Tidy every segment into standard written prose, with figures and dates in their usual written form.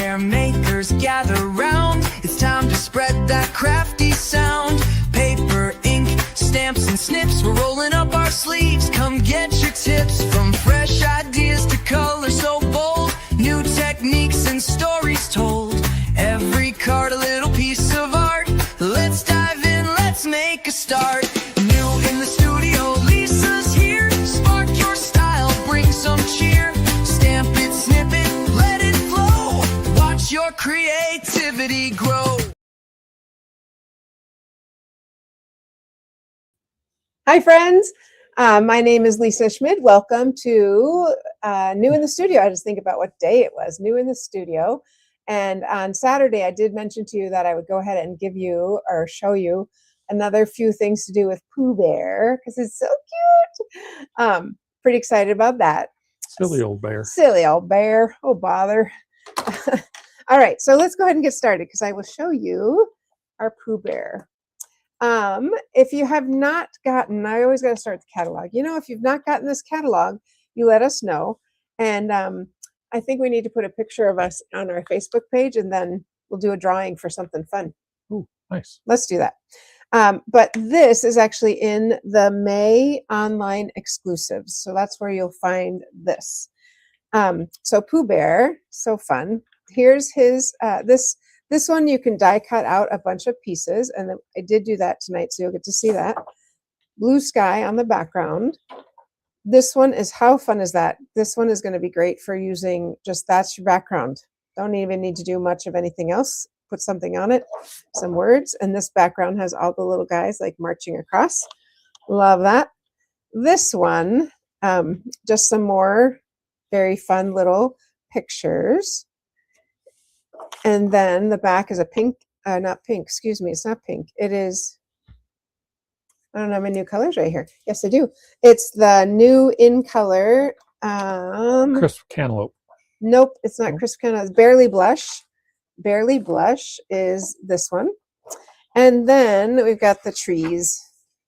Their makers gather round. It's time to spread that crafty sound. Paper, ink, stamps and snips, we're rolling up our sleeves. Come get your tips, from fresh ideas to color so bold. New techniques and stories told. Every card a little piece of art. Let's dive in, let's make a start. New in the studio, Lisa's here. Spark your style, bring some cheer. Stamp it, snip it, let it flow. Watch your creativity grow. Hi friends, my name is Lisa Schmid. Welcome to New in the Studio. I just think about what day it was, New in the Studio. And on Saturday, I did mention to you that I would go ahead and give you or show you another few things to do with Pooh Bear because it's so cute. Pretty excited about that. Silly old bear. Silly old bear. Oh, bother. All right, so let's go ahead and get started because I will show you our Pooh Bear. If you have not gotten, I always got to start the catalog. You know, if you've not gotten this catalog, you let us know. And I think we need to put a picture of us on our Facebook page, and then we'll do a drawing for something fun. Ooh, nice. Let's do that. But this is actually in the May online exclusives. So that's where you'll find this. So Pooh Bear, so fun. Here's his, this one you can die cut out a bunch of pieces, and I did do that tonight, so you'll get to see that. Blue sky on the background. This one is, how fun is that? This one is going to be great for using just, that's your background. Don't even need to do much of anything else. Put something on it, some words, and this background has all the little guys like marching across. Love that. This one, just some more very fun little pictures. And then the back is a pink, not pink, excuse me, it's not pink. It is, I don't have my new colors right here. Yes, I do. It's the new in color. Crisp cantaloupe. Nope, it's not crisp cantaloupe. It's Barely Blush. Barely Blush is this one. And then we've got the trees,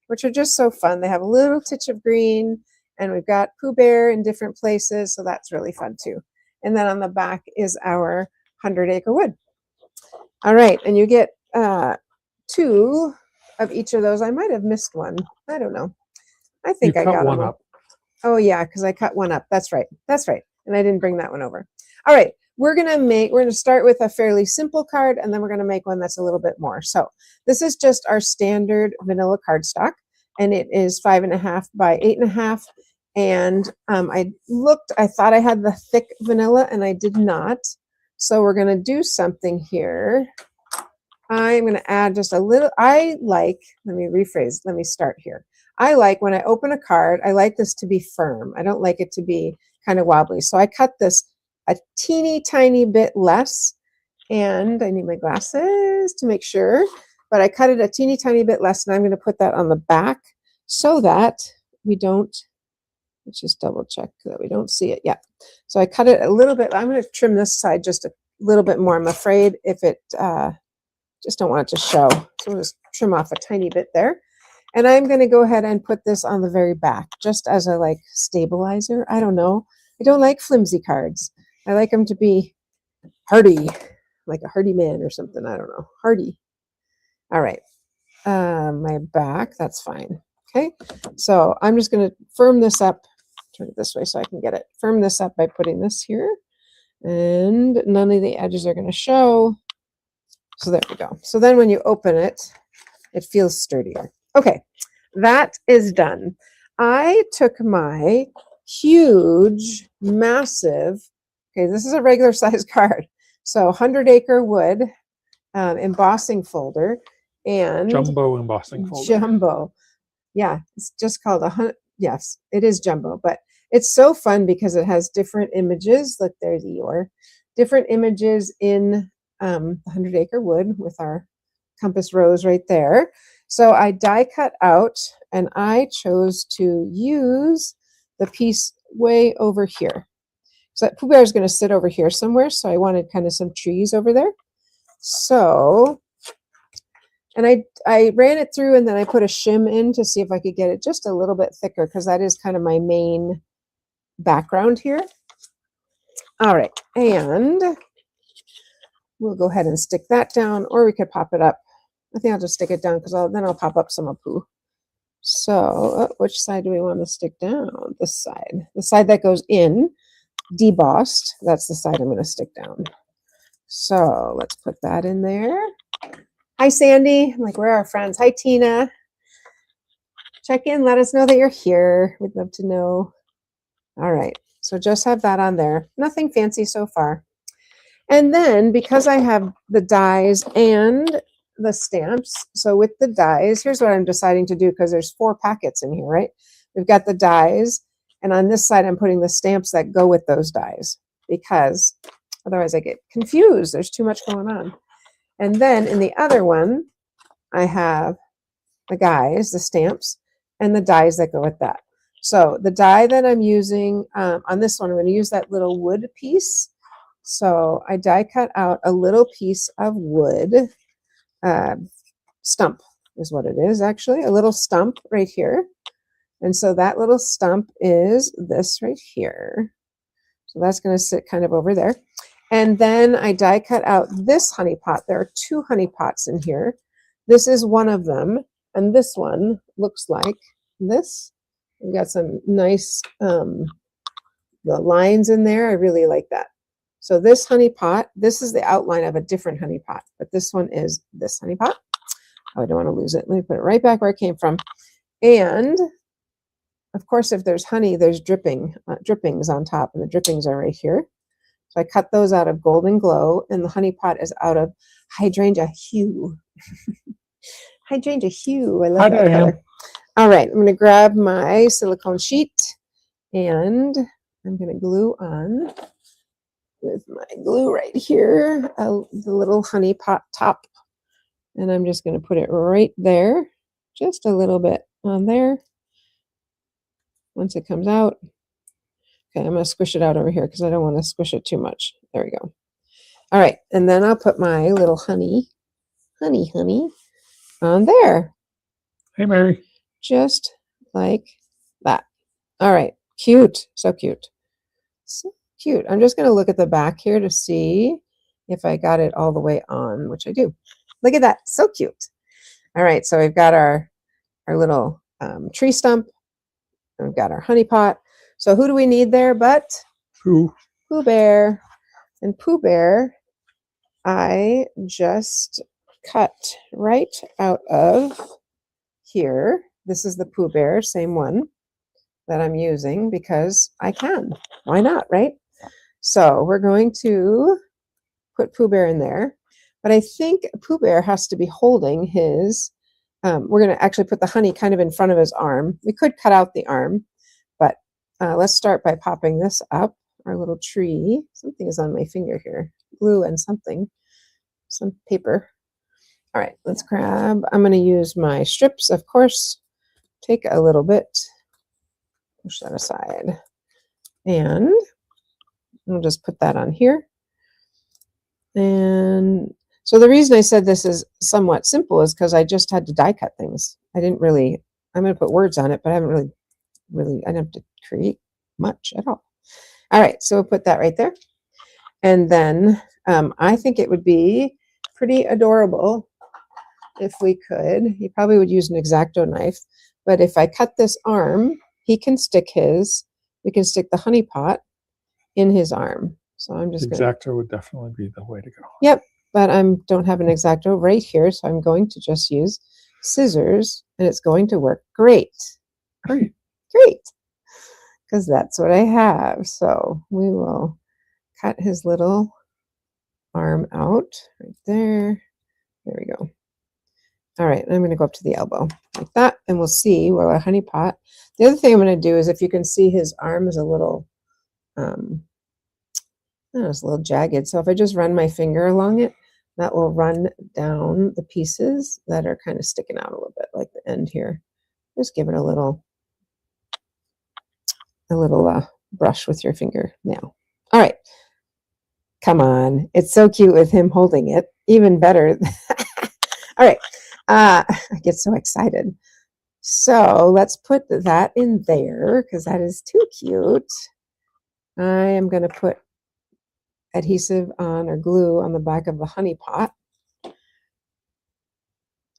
which are just so fun. They have a little titch of green, and we've got Pooh Bear in different places, so that's really fun too. And then on the back is our 100 Acre Wood. All right, and you get 2 of each of those. I might have missed one. I don't know. I think I got one up. Oh yeah, because I cut one up. That's right. That's right. And I didn't bring that one over. All right, we're gonna start with a fairly simple card, and then we're gonna make one that's a little bit more. So this is just our standard vanilla cardstock, and it is 5.5 by 8.5. And I thought I had the thick vanilla, and I did not. So we're going to do something here. I'm going to add just a little, let me rephrase, let me start here. I like, when I open a card, I like this to be firm. I don't like it to be kind of wobbly. So I cut this a teeny tiny bit less, and I need my glasses to make sure, but I cut it a teeny tiny bit less, and I'm going to put that on the back so that we don't, let's just double check that we don't see it yet. So I cut it a little bit. I'm going to trim this side just a little bit more. I'm afraid if it, just don't want it to show. So we'll just trim off a tiny bit there. And I'm going to go ahead and put this on the very back, just as a like stabilizer. I don't know. I don't like flimsy cards. I like them to be hardy, like a hardy man or something. I don't know. Hardy. All right. My back, that's fine. Okay. So I'm just going to firm this up. Turn it this way so I can get it. Firm this up by putting this here, and none of the edges are going to show. So there we go. So then when you open it, it feels sturdier. Okay, that is done. I took my huge, massive, okay, this is a regular size card. So 100 Acre Wood embossing folder, and Jumbo embossing folder. Jumbo. Yeah, it's just called yes, it is jumbo, but it's so fun because it has different images. Look, there's Eeyore. Different images in 100 Acre Wood with our compass rose right there. So I die cut out, and I chose to use the piece way over here. So Pooh Bear is going to sit over here somewhere, so I wanted kind of some trees over there. So, and I ran it through, and then I put a shim in to see if I could get it just a little bit thicker, because that is kind of my main background here. All right, and we'll go ahead and stick that down, or we could pop it up. I think I'll just stick it down because then I'll pop up some of poo. So which side do we want to stick down? This side. The side that goes in, debossed. That's the side I'm going to stick down. So let's put that in there. Hi, Sandy. I'm like, where are our friends? Hi, Tina. Check in. Let us know that you're here. We'd love to know. All right. So just have that on there. Nothing fancy so far. And then because I have the dies and the stamps, so with the dies, here's what I'm deciding to do, because there's 4 packets in here, right? We've got the dies, and on this side I'm putting the stamps that go with those dies, because otherwise I get confused. There's too much going on. And then in the other one, I have the guys, the stamps, and the dies that go with that. So the die that I'm using on this one, I'm going to use that little wood piece. So I die cut out a little piece of wood, stump is what it is actually, a little stump right here. And so that little stump is this right here. So that's going to sit kind of over there. And then I die cut out this honey pot. There are 2 honey pots in here. This is one of them. And this one looks like this. We've got some nice the lines in there. I really like that. So this honey pot, this is the outline of a different honey pot, but this one is this honey pot. Oh, I don't want to lose it. Let me put it right back where it came from. And of course, if there's honey, there's drippings on top, and the drippings are right here. So I cut those out of Golden Glow, and the honey pot is out of Hydrangea Hue. Hydrangea Hue. I love that color. All right, I'm going to grab my silicone sheet, and I'm going to glue on with my glue right here, the little honey pot top. And I'm just going to put it right there, just a little bit on there. Once it comes out, okay, I'm going to squish it out over here because I don't want to squish it too much. There we go. All right, and then I'll put my little honey on there. Hey, Mary. Just like that. All right, cute, so cute. So cute. I'm just going to look at the back here to see if I got it all the way on, which I do. Look at that, so cute. All right, so we've got our little tree stump. And we've got our honey pot. So who do we need there but Pooh. Pooh Bear. And Pooh Bear, I just cut right out of here. This is the Pooh Bear, same one that I'm using because I can. Why not, right? So we're going to put Pooh Bear in there. But I think Pooh Bear has to be holding his, we're going to actually put the honey kind of in front of his arm. We could cut out the arm, but let's start by popping this up, our little tree. Something is on my finger here, glue and something, some paper. All right, let's grab, I'm going to use my strips, of course. Take a little bit, push that aside, and I'll just put that on here. And so the reason I said this is somewhat simple is because I just had to die cut things. I didn't really, I'm going to put words on it, but I haven't really, I didn't have to create much at all. All right, so we'll put that right there. And then I think it would be pretty adorable if we could. He probably would use an X-Acto knife, but if I cut this arm, he can stick his, we can stick the honey pot in his arm. So I'm just X-Acto would definitely be the way to go. Yep, but I don't have an X-Acto right here, so I'm going to just use scissors, and it's going to work great. Great. Great, because that's what I have. So we will cut his little arm out right there. There we go. All right, I'm going to go up to the elbow like that, and we'll see where our honey pot. The other thing I'm going to do is, if you can see, his arm is a little, it's a little jagged. So if I just run my finger along it, that will run down the pieces that are kind of sticking out a little bit, like the end here. Just give it a little brush with your finger now. All right. Come on. It's so cute with him holding it. Even better. All right. I get so excited. So let's put that in there because that is too cute. I am going to put adhesive on or glue on the back of the honey pot.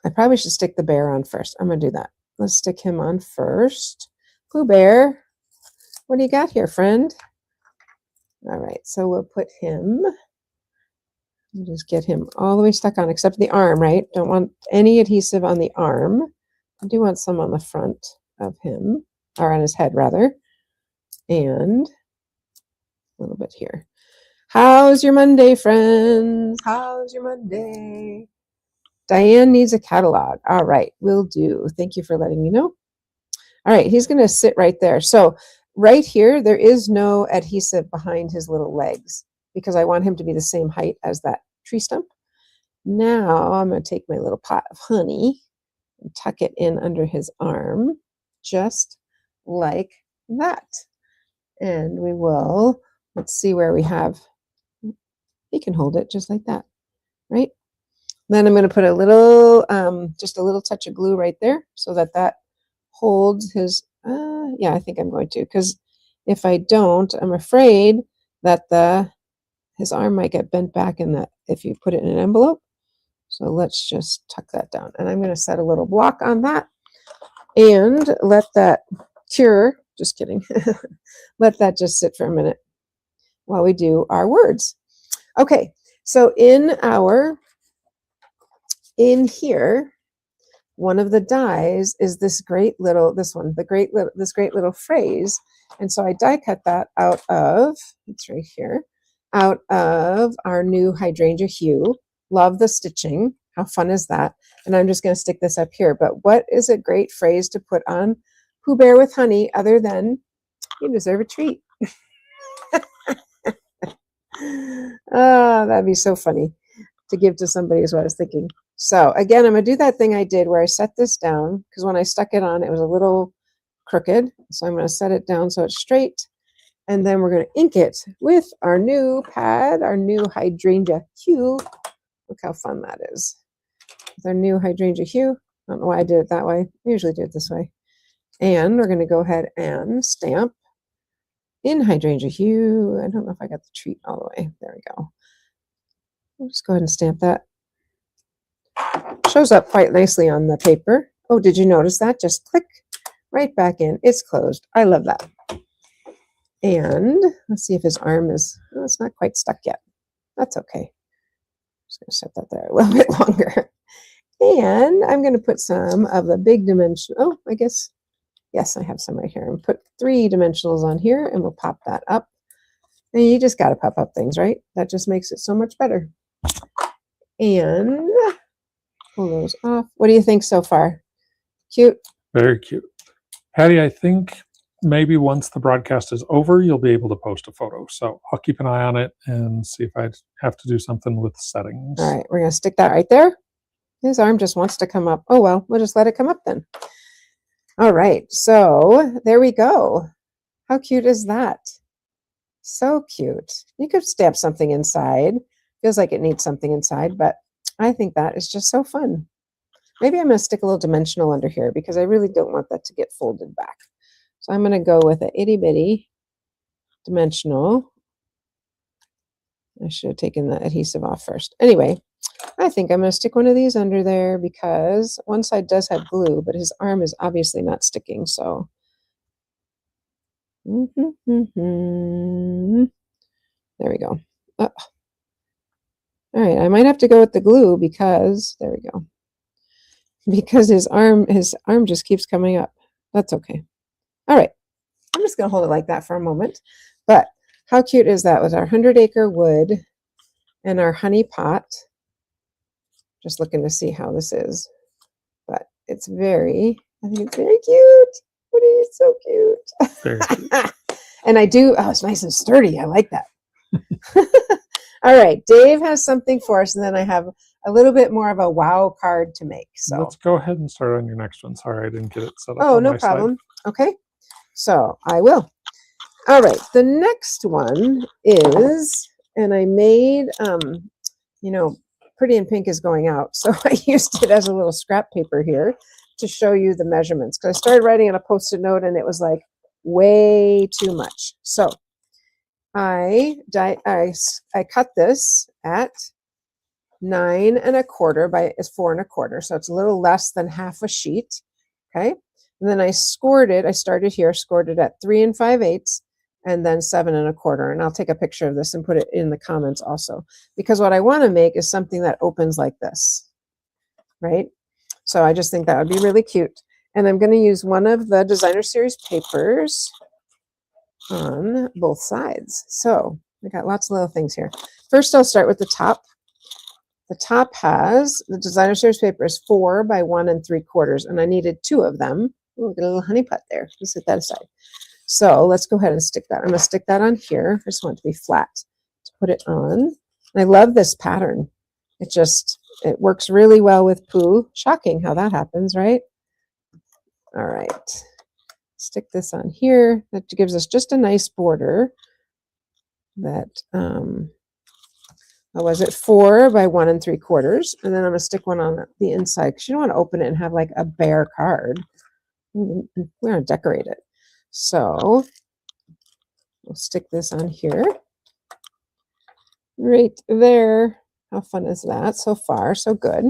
I probably should stick the bear on first. I'm going to do that. Let's stick him on first. Pooh Bear, what do you got here, friend? All right, so we'll put him, we'll just get him all the way stuck on, except the arm, right? Don't want any adhesive on the arm. I do want some on the front of him, or on his head, rather. And a little bit here. How's your Monday, friends? How's your Monday? Diane needs a catalog. All right, will do. Thank you for letting me know. All right, he's going to sit right there. So right here, there is no adhesive behind his little legs because I want him to be the same height as that tree stump. Now I'm going to take my little pot of honey and tuck it in under his arm, just like that. And we will, let's see where we have, he can hold it just like that, right? Then I'm going to put a little, just a little touch of glue right there so that that holds his, yeah, I think I'm going to, because if I don't, I'm afraid that his arm might get bent back in that if you put it in an envelope. So let's just tuck that down. And I'm going to set a little block on that and let that cure, just kidding, let that just sit for a minute while we do our words. Okay, so in here, one of the dies is this great little, this great little phrase. And so I die cut that out of, it's right here, out of our new hydrangea hue. Love the stitching. How fun is that? And I'm just going to stick this up here. But what is a great phrase to put on Pooh Bear with honey other than you deserve a treat? Oh, that'd be so funny to give to somebody is what I was thinking. So again, I'm going to do that thing I did where I set this down because when I stuck it on, it was a little crooked. So I'm going to set it down so it's straight. And then we're going to ink it with our new pad, our new hydrangea hue. Look how fun that is. With our new hydrangea hue. I don't know why I did it that way. I usually do it this way. And we're going to go ahead and stamp in hydrangea hue. I don't know if I got the treat all the way. There we go. We'll just go ahead and stamp that. Shows up quite nicely on the paper. Oh, did you notice that? Just click right back in. It's closed. I love that. And let's see if his arm is, oh, it's not quite stuck yet. That's okay. Just going to set that there a little bit longer. And I'm going to put some of the big dimension. Oh, I guess, yes, I have some right here. And put 3 dimensionals on here and we'll pop that up. And you just got to pop up things, right? That just makes it so much better. And pull those off. What do you think so far? Cute? Very cute. Patty, I think maybe once the broadcast is over, you'll be able to post a photo. So I'll keep an eye on it and see if I have to do something with settings. All right, we're going to stick that right there. His arm just wants to come up. Oh, well, we'll just let it come up then. All right, so there we go. How cute is that? So cute. You could stamp something inside. Feels like it needs something inside, but I think that is just so fun. Maybe I'm going to stick a little dimensional under here because I really don't want that to get folded back. So I'm going to go with an itty bitty dimensional. I should have taken the adhesive off first. Anyway, I think I'm going to stick one of these under there because one side does have glue, but his arm is obviously not sticking. So, there we go. Oh. All right, I might have to go with the glue because, there we go. Because his arm just keeps coming up. That's okay. All right, I'm just going to hold it like that for a moment. But how cute is that with our 100 Acre Wood and our honey pot? Just looking to see how this is. But it's I think it's very cute. What is so cute? Very cute. And I do, oh, it's nice and sturdy. I like that. All right, Dave has something for us, and then I have a little bit more of a wow card to make. So let's go ahead and start on your next one. Sorry, I didn't get it set up. Oh, on no my problem. slide. Okay, so I will. All right, the next one is, and I made, you know, Pretty in Pink is going out, so I used it as a little scrap paper here to show you the measurements. Because I started writing on a Post-it note, and it was like way too much. So I cut this at 9 1/4 by is 4 1/4. So it's a little less than half a sheet. Okay. And then I scored it. I started here, scored it at 3 5/8 and then 7 1/4. And I'll take a picture of this and put it in the comments also, because what I want to make is something that opens like this, right? So I just think that would be really cute. And I'm going to use one of the designer series papers on both sides. So I got lots of little things here. First, I'll start with the top. The top has the designer series paper is 4 by 1 3/4, and I needed 2 of them. Ooh, get a little honey pot there. Let's set that aside. So let's go ahead and stick that. I'm going to stick that on here. I just want it to be flat to put it on. And I love this pattern. It works really well with poo. Shocking how that happens, right? All right. Stick this on here. That gives us just a nice border. That what was it, 4 by 1 3/4, and then I'm gonna stick one on the inside because you don't want to open it and have like a bare card. We're gonna decorate it, so we'll stick this on here, right there. How fun is that? So far, so good.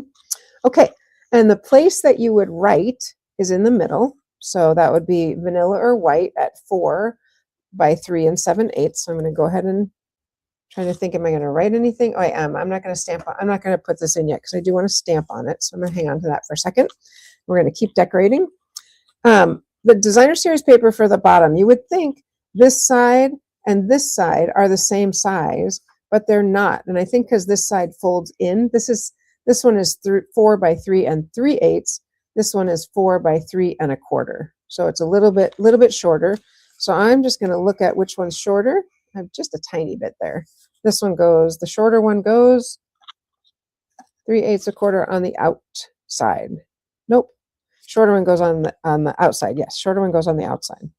Okay, and the place that you would write is in the middle, so that would be vanilla or white at 4 by 3 7/8. So I'm going to go ahead and trying to think, am I going to write anything? Oh, I am. I'm not going to stamp on. I'm not going to put this in yet because I do want to stamp on it. So I'm going to hang on to that for a second. We're going to keep decorating. The designer series paper for the bottom, you would think this side and this side are the same size, but they're not. And I think because this side folds in, this one is 4 by 3 3/8. This one is 4 by 3 1/4. So it's a little bit shorter. So I'm just going to look at which one's shorter. I have just a tiny bit there. This one goes, the shorter one goes 3/8 1/4 on the outside. Nope. Shorter one goes on the outside. Yes, shorter one goes on the outside.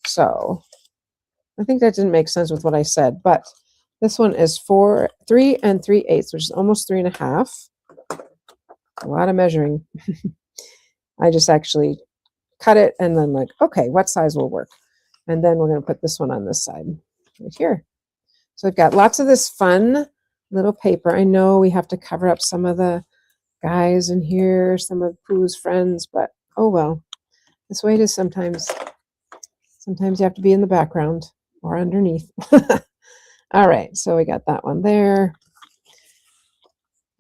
So I think that didn't make sense with what I said, but this one is 3 3/8, which is almost 3 1/2. A lot of measuring. I just actually cut it and then like, okay, what size will work? And then we're going to put this one on this side right here. So we've got lots of this fun little paper. I know we have to cover up some of the guys in here, some of Pooh's friends, but oh well. This way it is sometimes. Sometimes you have to be in the background or underneath. All right, so we got that one there.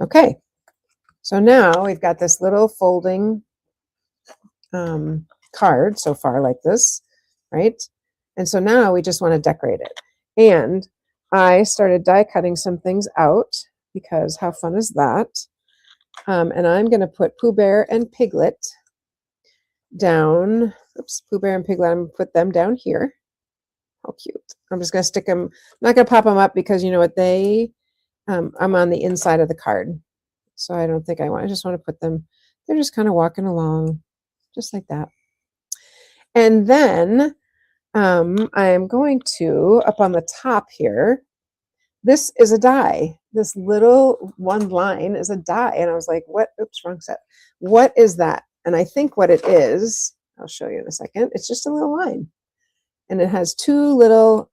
Okay, so now we've got this little folding card so far like this, right? And so now we just want to decorate it. And I started die cutting some things out because how fun is that? And I'm going to put Pooh Bear and Piglet down. Oops, Pooh Bear and Piglet, I'm going to put them down here. How cute. I'm just going to stick them. I'm not going to pop them up because you know what, I'm on the inside of the card. So I don't think I just want to put them, they're just kind of walking along just like that. And then I am going to, up on the top here, this is a die. This little one line is a die. And I was like, what? Oops, wrong set. What is that? And I think what it is, I'll show you in a second. It's just a little line. And it has 2 little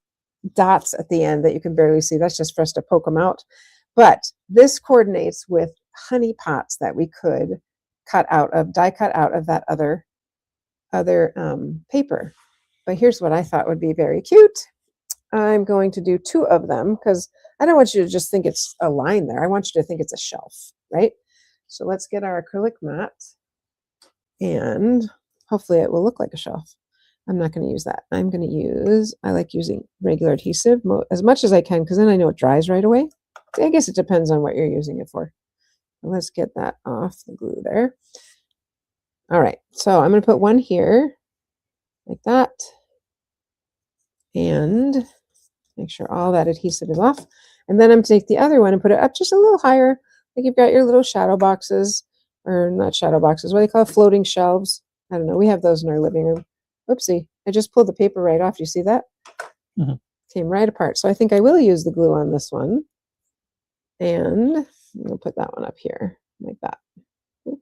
dots at the end that you can barely see. That's just for us to poke them out. But this coordinates with honey pots that we could die cut out of that other paper. But here's what I thought would be very cute. I'm going to do 2 of them because I don't want you to just think it's a line there. I want you to think it's a shelf, right? So let's get our acrylic mat and hopefully it will look like a shelf. I'm not going to use that. I'm going to use, I like using regular adhesive as much as I can because then I know it dries right away. I guess it depends on what you're using it for. Let's get that off the glue there. All right, so I'm going to put one here like that and make sure all that adhesive is off. And then I'm going to take the other one and put it up just a little higher. Like you've got your little shadow boxes, or not shadow boxes, what do they call floating shelves? I don't know. We have those in our living room. Oopsie, I just pulled the paper right off. Do you see that? Mm-hmm. Came right apart. So I think I will use the glue on this one. And we'll put that one up here like that. Oop.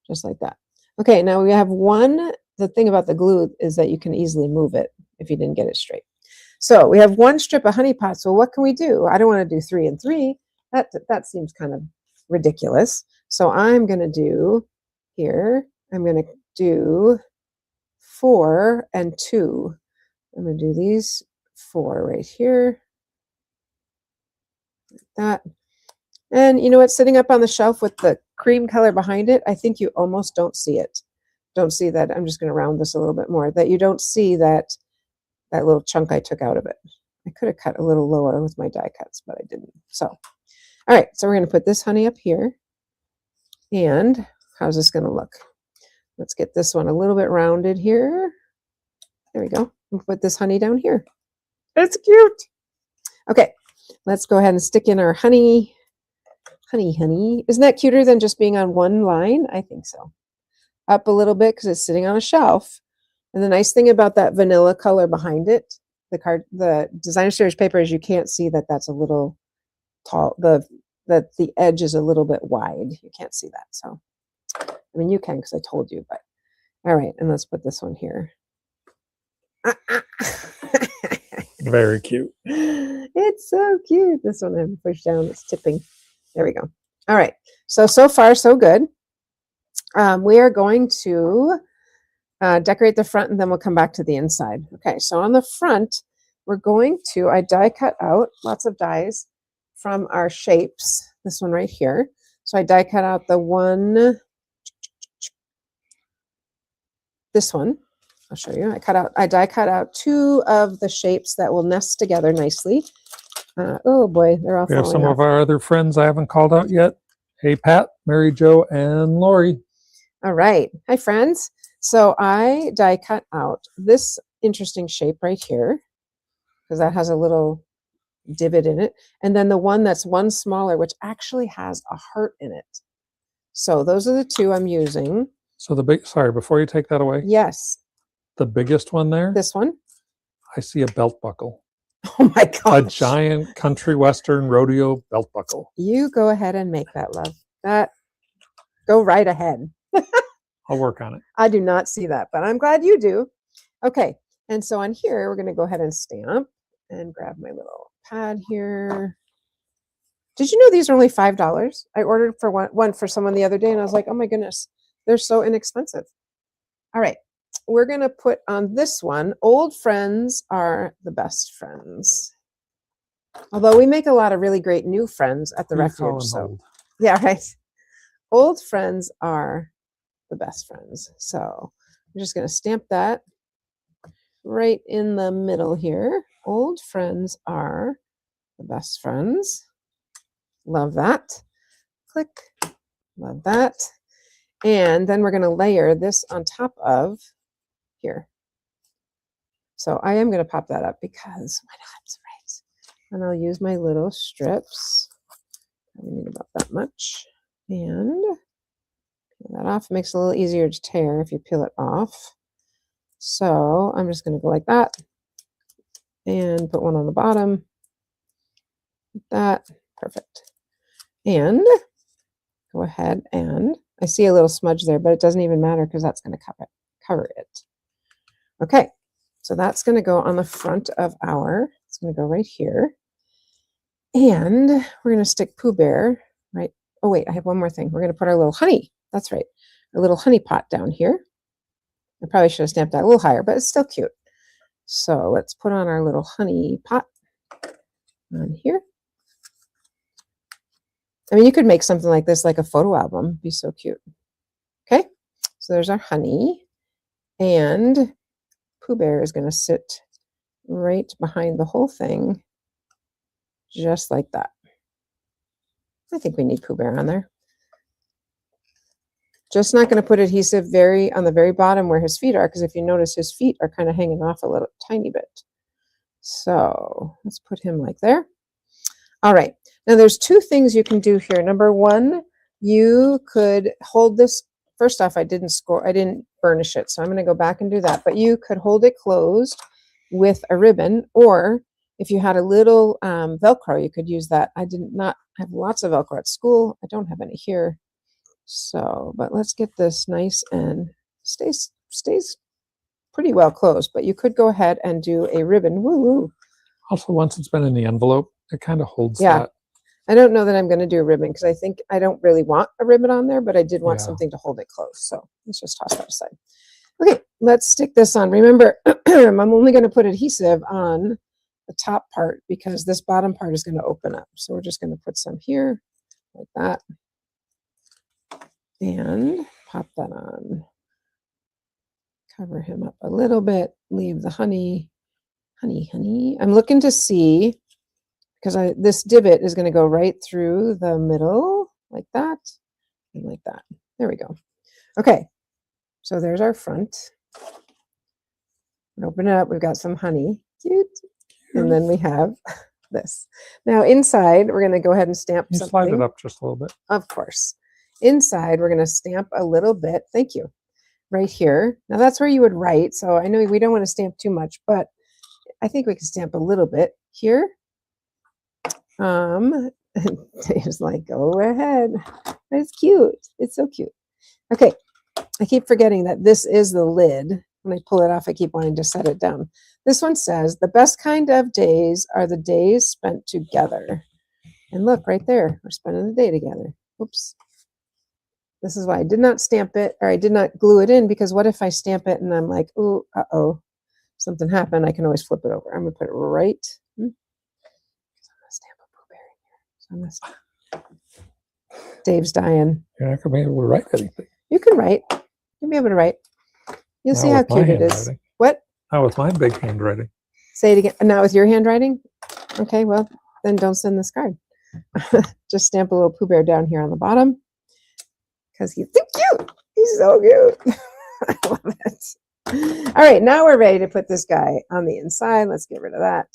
Just like that. Okay, now we have one. The thing about the glue is that you can easily move it if you didn't get it straight. So we have one strip of honey pots. So what can we do? I don't want to do 3 and 3. That seems kind of ridiculous. So I'm going to do here, I'm going to do 4 and 2. I'm going to do these 4 right here. Like that. And you know what? Sitting up on the shelf with the cream color behind it, I think you almost don't see it. Don't see that. I'm just going to round this a little bit more. That you don't see that little chunk I took out of it. I could have cut a little lower with my die cuts, but I didn't. So, all right. So we're going to put this honey up here. And how's this going to look? Let's get this one a little bit rounded here. There we go. And put this honey down here. It's cute. Okay. Let's go ahead and stick in our honey. Honey. Isn't that cuter than just being on one line? I think so. Up a little bit because it's sitting on a shelf. And the nice thing about that vanilla color behind it, the designer series paper, is you can't see that that's a little tall. That the edge is a little bit wide. You can't see that. So, I mean, you can because I told you. But all right, and let's put this one here. Very cute. It's so cute. This one I have to push down. It's tipping. There we go. All right. So far, so good. We are going to decorate the front, and then we'll come back to the inside. Okay. So on the front, we're going to, I die cut out lots of dies from our shapes. This one right here. So I die cut out the one, this one. I'll show you. I die cut out 2 of the shapes that will nest together nicely. Oh boy, they're all We have some falling of our other friends I haven't called out yet. Hey, Pat, Mary Jo, and Lori. All right. Hi, friends. So I die cut out this interesting shape right here because that has a little divot in it. And then the one that's one smaller, which actually has a heart in it. So those are the 2 I'm using. So sorry, before you take that away. Yes. The biggest one there, This one. I see a belt buckle. Oh my gosh. A giant country western rodeo belt buckle. You go ahead and make that, love. Go right ahead. I'll work on it. I do not see that, but I'm glad you do. Okay. And so on here, we're going to go ahead and stamp and grab my little pad here. Did you know these are only $5? I ordered for one for someone the other day, and I was like, oh my goodness, they're so inexpensive. All right. We're going to put on this one, old friends are the best friends. Although we make a lot of really great new friends at the refuge. So Old. yeah, right. Old friends are the best friends. So I'm just going to stamp that right in the middle here. Old friends are the best friends. Love that. Click. Love that. And then we're going to layer this on top of here. So I am going to pop that up because why not, right? And I'll use my little strips. We need about that much. And peel that off. It makes it a little easier to tear if you peel it off. So I'm just going to go like that and put one on the bottom. Like that. Perfect. And go ahead and I see a little smudge there, but it doesn't even matter because that's going to cover it. Okay, so that's going to go on the front of it's going to go right here. And we're going to stick Pooh Bear right. Oh, wait, I have one more thing. We're going to put our little honey. That's right. Our little honey pot down here. I probably should have stamped that a little higher, but it's still cute. So let's put on our little honey pot on here. I mean, you could make something like this, like a photo album. It'd be so cute. Okay, so there's our honey. And Pooh Bear is going to sit right behind the whole thing, just like that. I think we need Pooh Bear on there. Just not going to put adhesive on the very bottom where his feet are, because if you notice, his feet are kind of hanging off a little tiny bit. So let's put him like there. All right. Now there's 2 things you can do here. Number 1, you could hold this. First off, I didn't burnish it, so I'm going to go back and do that. But you could hold it closed with a ribbon, or if you had a little Velcro, you could use that. I did not have lots of Velcro at school. I don't have any here. So, but let's get this nice and stays pretty well closed. But you could go ahead and do a ribbon. Woo! Also, once it's been in the envelope, it kind of holds Yeah. that. I don't know that I'm going to do a ribbon because I think I don't really want a ribbon on there, but I did want Yeah. something to hold it close. So let's just toss that aside. Okay, let's stick this on. Remember, I'm only going to put adhesive on the top part because this bottom part is going to open up. So we're just going to put some here like that and pop that on. Cover him up a little bit, leave the honey. I'm looking to see, because this divot is going to go right through the middle like that and like that. There we go. Okay, so there's our front. Open it up. We've got some honey. Cute. And then we have this. Now inside, we're going to go ahead and stamp You something. slide it up just a little bit. Of course. Inside, we're going to stamp a little bit. Thank you. Right here. Now that's where you would write. So I know we don't want to stamp too much, but I think we can stamp a little bit here. Dave's like, go ahead. It's cute. It's so cute. Okay. I keep forgetting that this is the lid. When I pull it off, I keep wanting to set it down. This one says, the best kind of days are the days spent together. And look, right there, we're spending the day together. Oops. This is why I did not stamp it, or I did not glue it in, because what if I stamp it and I'm like, oh, uh-oh, something happened. I can always flip it over. I'm going to put it right. I'm going to stamp a Pooh Bear in here. So Dave's dying. You're not going to be able to write anything. You can write. You'll be able to write. You'll see how cute it is. What? Not with my big handwriting. Say it again. Not with your handwriting? Okay, well, then don't send this card. Just stamp a little Pooh Bear down here on the bottom. Because he's so cute. He's so cute. I love it. All right, now we're ready to put this guy on the inside. Let's get rid of that.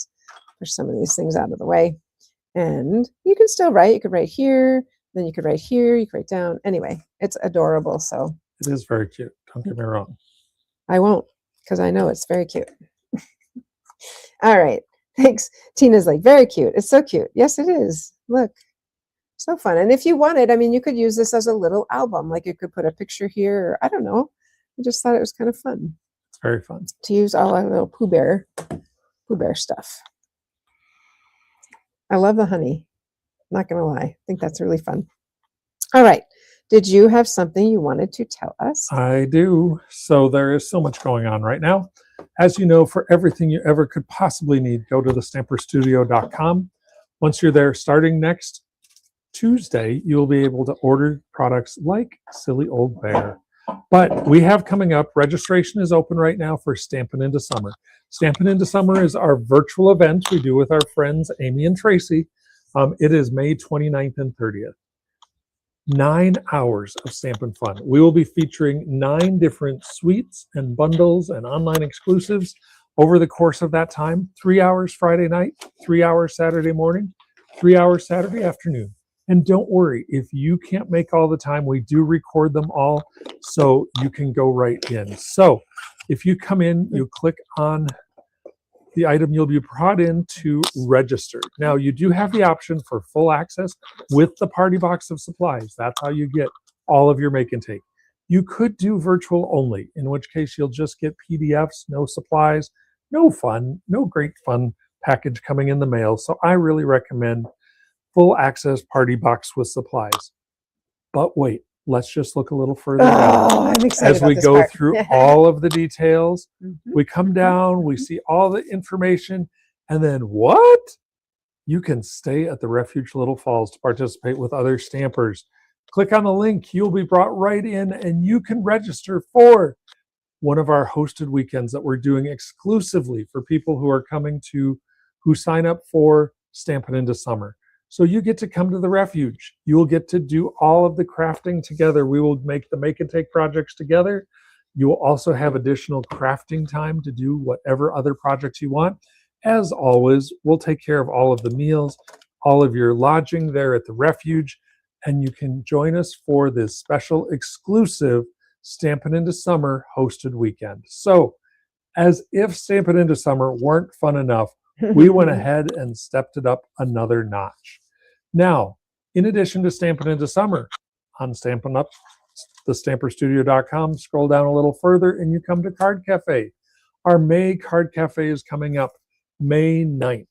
Push some of these things out of the way. And you can still write. You could write here. Then you could write here. You could write down. Anyway, it's adorable. So it is very cute. Don't get me wrong. I won't, because I know it's very cute. All right. Thanks. Tina's like, very cute. It's so cute. Yes, it is. Look. So fun. And if you wanted, I mean, you could use this as a little album. Like you could put a picture here. Or, I don't know. I just thought it was kind of fun. It's very fun. To use all our little Pooh Bear stuff. I love the honey. Not going to lie. I think that's really fun. All right. Did you have something you wanted to tell us? I do. So there is so much going on right now. As you know, for everything you ever could possibly need, go to thestamperstudio.com. Once you're there, starting next Tuesday, you'll be able to order products like Silly Old Bear. But we have coming up, registration is open right now for Stampin' Into Summer. Stampin' Into Summer is our virtual event we do with our friends Amy and Tracy. It is May 29th and 30th. 9 hours of Stampin' Fun. We will be featuring 9 different suites and bundles and online exclusives over the course of that time. 3 hours Friday night, 3 hours Saturday morning, 3 hours Saturday afternoon. And don't worry, if you can't make all the time, we do record them all so you can go right in. So if you come in, you click on the item, you'll be brought in to register. Now, you do have the option for full access with the party box of supplies. That's how you get all of your make and take. You could do virtual only, in which case you'll just get PDFs, no supplies, no fun, no great fun package coming in the mail. So I really recommend full access party box with supplies. But wait, let's just look a little further down. I'm excited As we about this go part. through all of the details, Mhm. we come down, we see all the information, and then what? You can stay at the Refuge Little Falls to participate with other stampers. Click on the link, you'll be brought right in, and you can register for one of our hosted weekends that we're doing exclusively for people who are coming to, who sign up for Stampin' Into Summer. So you get to come to the Refuge. You will get to do all of the crafting together. We will make the make and take projects together. You will also have additional crafting time to do whatever other projects you want. As always, we'll take care of all of the meals, all of your lodging there at the Refuge, and you can join us for this special exclusive Stampin' Into Summer hosted weekend. So as if Stampin' Into Summer weren't fun enough, we went ahead and stepped it up another notch. Now, in addition to Stampin' Into Summer, on Stampin' Up, thestamperstudio.com, scroll down a little further and you come to Card Cafe. Our May Card Cafe is coming up May 9th.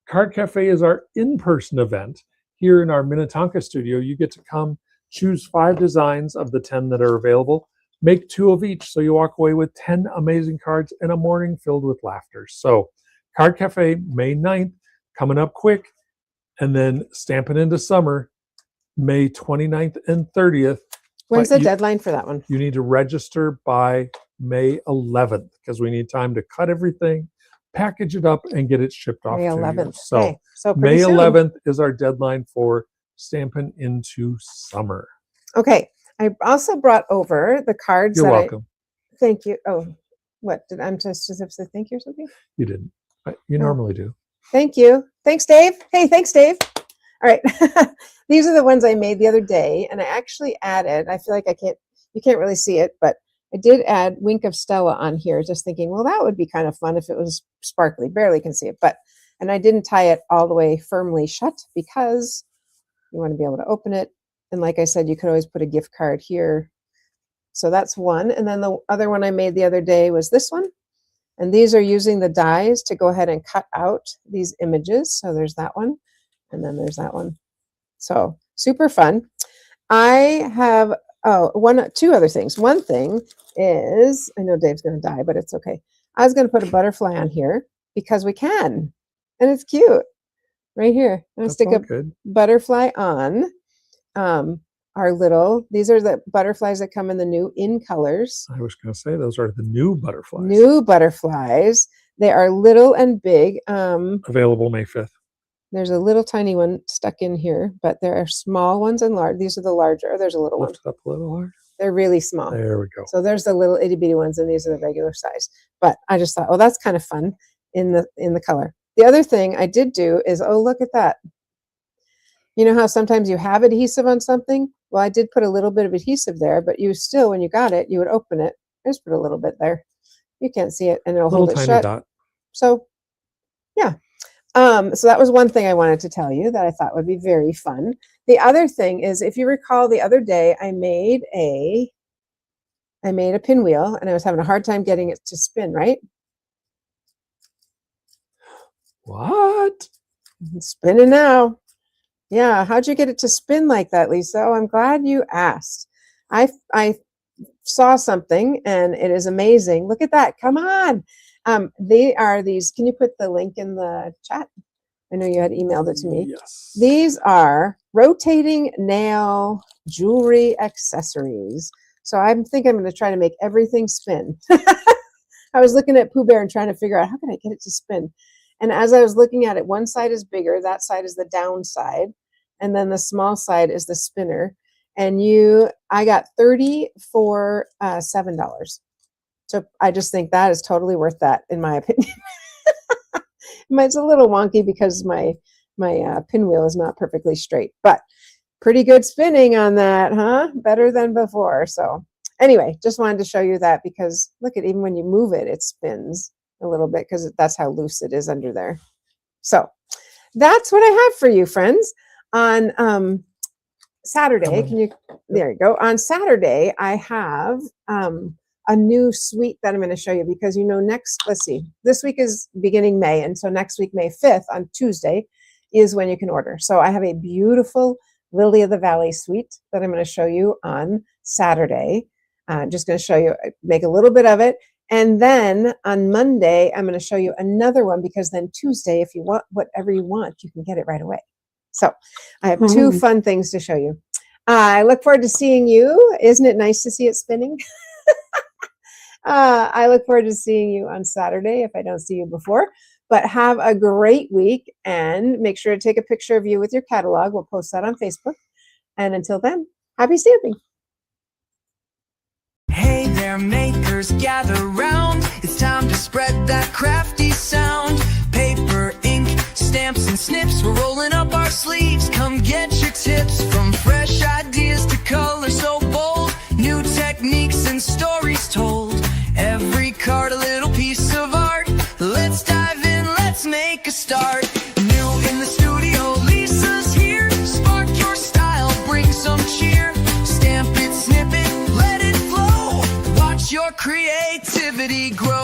Card Cafe is our in-person event. Here in our Minnetonka studio, you get to come choose 5 designs of the 10 that are available. Make 2 of each, so you walk away with 10 amazing cards and a morning filled with laughter. So Card Cafe, May 9th, coming up quick, and then stamping into summer, May 29th and 30th. When's the deadline for that one? You need to register by May 11th because we need time to cut everything, package it up, and get it shipped off May to 11th. you. So, okay. So May soon. 11th is our deadline for stamping into summer. Okay. I also brought over the cards. You're welcome. Thank you. Oh, what did I'm just supposed to say thank you or something? You didn't. You normally do. Thank you. Thanks, Dave. Hey, thanks, Dave. All right. These are the ones I made the other day, and I actually added, I feel like you can't really see it, but I did add Wink of Stella on here, just thinking, well, that would be kind of fun if it was sparkly. Barely can see it, and I didn't tie it all the way firmly shut because you want to be able to open it. And like I said, you could always put a gift card here. So that's one. And then the other one I made the other day was this one. And these are using the dies to go ahead and cut out these images. So there's that one. And then there's that one. So super fun. I have two other things. One thing is, I know Dave's going to die, but it's okay. I was going to put a butterfly on here because we can. And it's cute. Right here. I'm going to stick a butterfly on these are the butterflies that come in the new in colors. I was going to say those are the new butterflies. New butterflies. They are little and big. Available May 5th. There's a little tiny one stuck in here, but there are small ones and large. These are the larger. There's a little one. Lift it up a little larger. They're really small. There we go. So there's the little itty bitty ones, and these are the regular size. But I just thought, oh, that's kind of fun in the color. The other thing I did do is, oh, look at that. You know how sometimes you have adhesive on something? Well, I did put a little bit of adhesive there, but you still, when you got it, you would open it. I just put a little bit there. You can't see it, and it'll hold it shut. Dot. So, yeah. So that was one thing I wanted to tell you that I thought would be very fun. The other thing is, if you recall the other day, I made a pinwheel, and I was having a hard time getting it to spin, right? What? It's spinning now. Yeah, how'd you get it to spin like that, Lisa? Oh, I'm glad you asked. I saw something, and it is amazing. Look at that. Come on. They are these. Can you put the link in the chat? I know you had emailed it to me. Yes. These are rotating nail jewelry accessories. So I think I'm going to try to make everything spin. I was looking at Pooh Bear and trying to figure out how can I get it to spin. And as I was looking at it, one side is bigger, that side is the down side, and then the small side is the spinner. And I got 30 for $7. So I just think that is totally worth that, in my opinion. It's a little wonky because my pinwheel is not perfectly straight, but pretty good spinning on that, huh? Better than before. So anyway, just wanted to show you that because look at, even when you move it, it spins a little bit because that's how loose it is under there. So that's what I have for you, friends. On Saturday, there you go. On Saturday, I have a new suite that I'm going to show you because, let's see, this week is beginning May. And so next week, May 5th on Tuesday is when you can order. So I have a beautiful Lily of the Valley suite that I'm going to show you on Saturday. Just going to show you, make a little bit of it. And then on Monday, I'm going to show you another one because then Tuesday, if you want whatever you want, you can get it right away. So I have two fun things to show you. I look forward to seeing you. Isn't it nice to see it spinning? I look forward to seeing you on Saturday if I don't see you before. But have a great week and make sure to take a picture of you with your catalog. We'll post that on Facebook. And until then, happy stamping. Hey there, makers, gather round. It's time to spread that crafty sound. Paper, ink, stamps, and snips. We're rolling up our sleeves. Come get your tips. From fresh ideas to color so bold. New techniques and stories told. Every card a little piece of art. Let's dive in, let's make a start. New in the studio, Lisa's here. Spark your style, bring some cheer. Stamp it, snip it, let it flow. Watch your creativity grow.